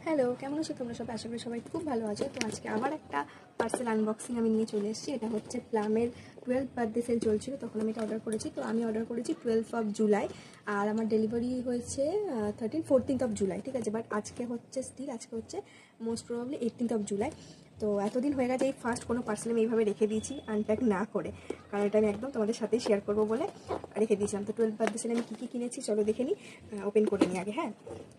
Hello, কেমন আছো তোমরা সবাই? আশা করি সবাই খুব ভালো আছো। তো আজকে আবার একটা পার্সেল আনবক্সিং আমি নিয়ে চলে এসেছি। এটা হচ্ছে প্লামের 12th বার্থডে সেল চলছিল, তখন আমি এটা অর্ডার করেছি। তো আমি অর্ডার করেছি 12th অফ জুলাই, আর আমার ডেলিভারি হয়েছে 14th অফ জুলাই, ঠিক আছে। বাট আজকে হচ্ছে most probably 18th of July. তো এতদিন হয়ে গেছে এই ফার্স্ট কোনো পার্সেল আমি এইভাবে রেখে দিয়েছি আনপ্যাক না করে, কারণ এটা আমি একদম তোমাদের সাথেই শেয়ার করবো বলে রেখে দিয়েছিলাম। তো 12th বার্থডে সেলে আমি কী কিনেছি চলো দেখে নিই। ওপেন করে নিই আগে। হ্যাঁ,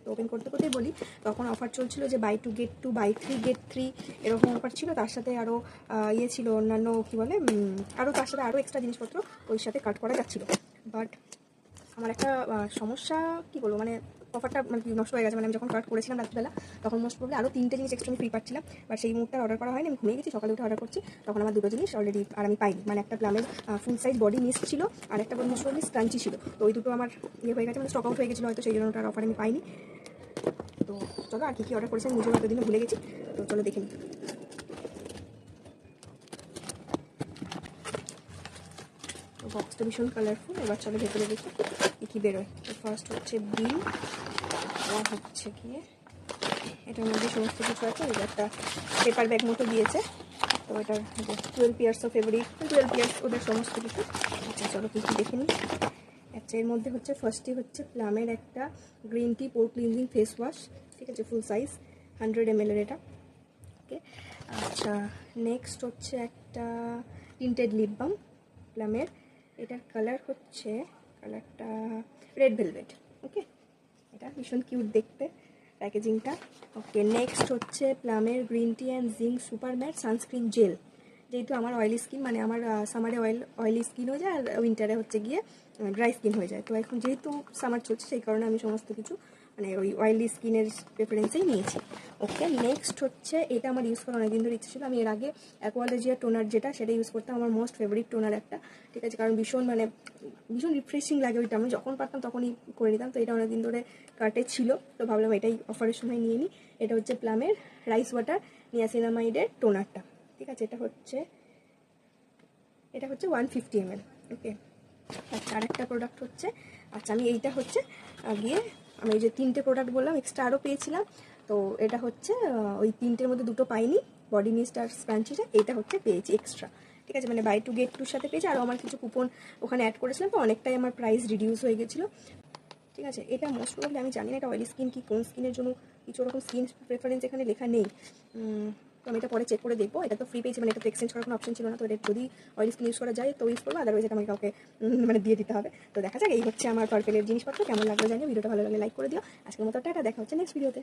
তো ওপেন করতে করতেই বলি, তখন অফার চলছিল যে বাই 2 get 2, বাই 3 get 3 এরকম অফার ছিল। তার সাথে আরও ইয়ে ছিল, অন্যান্য কী বলে, আরও তার সাথে আরও এক্সট্রা জিনিসপত্র ওই সাথে কাট করা যাচ্ছিলো। বাট আমার একটা সমস্যা, কী বলবো, মানে অফারটা মানে নষ্ট হয়ে গেছে। মানে আমি যখন কাট করেছিলাম রাত্রিবেলা, তখন মোস্ট প্রবলি আরও 3টে জিনিস এক্সট্রা আমি ফ্রি পাচ্ছিলাম। বাট সেই মুহূর্তে অর্ডার করা হয়নি, আমি ঘুমিয়ে গেছি। সকালে উঠে অর্ডার করছি, তখন আমার 2টো জিনিস অলরেডি আর আমি পাইনি। মানে একটা প্লামের ফুল সাইজ বডি মিস্ট ছিল, আর একটা মোস্ট প্রবলি স্ক্রাঞ্চি ছিল। তো ওই দুটো আমার ইয়ে হয়ে গেছে, মানে স্টক আউট হয়ে গেছিলো হয়তো, সেই জন্য ওটার অফার আমি পাইনি। তো চলো, আর কী অর্ডার করেছি আমি নিজেও এতদিনে ভুলে গেছি। তো চলো দেখে নিই। তো বক্সটা ভীষণ কালারফুল। এবার চলো ভেতরে দেখি কী বেরোয়। তো ফার্স্ট হচ্ছে বিল, আর হচ্ছে গিয়ে এটার মধ্যে সমস্ত কিছু আছে। এই একটা পেপার ব্যাগ মতো দিয়েছে। তো এটার 12 ইয়ার্স অফ ফেব্রিক, 12 ইয়ার্স ওদের সমস্ত কিছু। আচ্ছা চলো কী দেখে নিই। আচ্ছা, এর মধ্যে হচ্ছে ফার্স্টই হচ্ছে প্লামের একটা গ্রিন টি পোর ক্লিনজিং ফেস ওয়াশ, ঠিক আছে, ফুল সাইজ 100 ml এটা। ওকে, আচ্ছা নেক্সট হচ্ছে একটা টিন্টেড লিপ বাম প্লামের। এটার কালারটা রেড ভেলভেট। ওকে, এটা ভীষণ কিউট দেখতে প্যাকেজিংটা। ওকে, নেক্সট হচ্ছে প্লামের green tea and zinc super matte sunscreen gel. যেহেতু আমার অয়েলি স্কিন, মানে আমার সামারে অয়েলি স্কিন হয়ে যায়, আর উইন্টারে হচ্ছে গিয়ে ড্রাই স্কিন হয়ে যায়। তো এখন যেহেতু সামার চলছে, সেই কারণে আমি সমস্ত কিছু মানে ওই অয়েলি স্কিনের প্রেফারেন্সেই নিয়েছি। ওকে, নেক্সট হচ্ছে এটা আমার ইউজ করা অনেকদিন ধরে ইচ্ছে ছিল। আমি এর আগে অ্যাকোয়ালজিয়া টোনার যেটা, সেটা ইউজ করতাম। আমার মোস্ট ফেভারিট টোনার একটা, ঠিক আছে, কারণ ভীষণ রিফ্রেশিং লাগে ওইটা। আমি যখন পারতাম তখনই করে নিতাম। তো এটা অনেকদিন ধরে কার্টে ছিল, তো ভাবলাম এটাই অফারের সময় নিয়ে নিই। এটা হচ্ছে প্লামের রাইস ওয়াটার নিয়াসিনামাইডের টোনারটা, ঠিক আছে। এটা হচ্ছে 150 ml। ওকে, আচ্ছা আরেকটা প্রোডাক্ট হচ্ছে, আচ্ছা আমি এইটা হচ্ছে গিয়ে আমি এই যে 3টে প্রোডাক্ট বললাম এক্সট্রা আরও পেয়েছিলাম। তো এটা হচ্ছে ওই 3টের মধ্যে 2টো পাইনি, বডি মিস্ট আর স্ক্রাঞ্চিটা। এইটা হচ্ছে পেয়েছি এক্সট্রা, ঠিক আছে, মানে বাই 2 get 2 সাথে পেয়েছি। আরও আমার কিছু কুপন ওখানে অ্যাড করেছিলাম, তো অনেকটাই আমার প্রাইস রিডিউস হয়ে গেছিলো, ঠিক আছে। এটা মোস্ট প্রবলি আমি জানি না এটা অয়েলি স্কিন কি কোন স্কিনের জন্য, কিছু ওরকম স্কিন প্রেফারেন্স এখানে লেখা নেই। তো আমি এটা পরে চেক করে দেখবো। এটা তো ফ্রি পেয়েছি, মানে এটা তো এক্সচেঞ্জ করার কোনো অপশন ছিল না। তো এটা যদি অয়েলি স্কিন ইউজ করা যায় তো ইউজ করবো, আদারওয়াইজ এটা আমাকে কাউকে মানে দিয়ে দিতে হবে। তো দেখা যাক। এই হচ্ছে আমার পার্পেলের জিনিসপত্র। কেমন লাগলো জানিও। ভিডিওটা ভালো লাগলে লাইক করে দিও। আজকের মতো টাটা, দেখা হচ্ছে নেক্সট ভিডিওতে।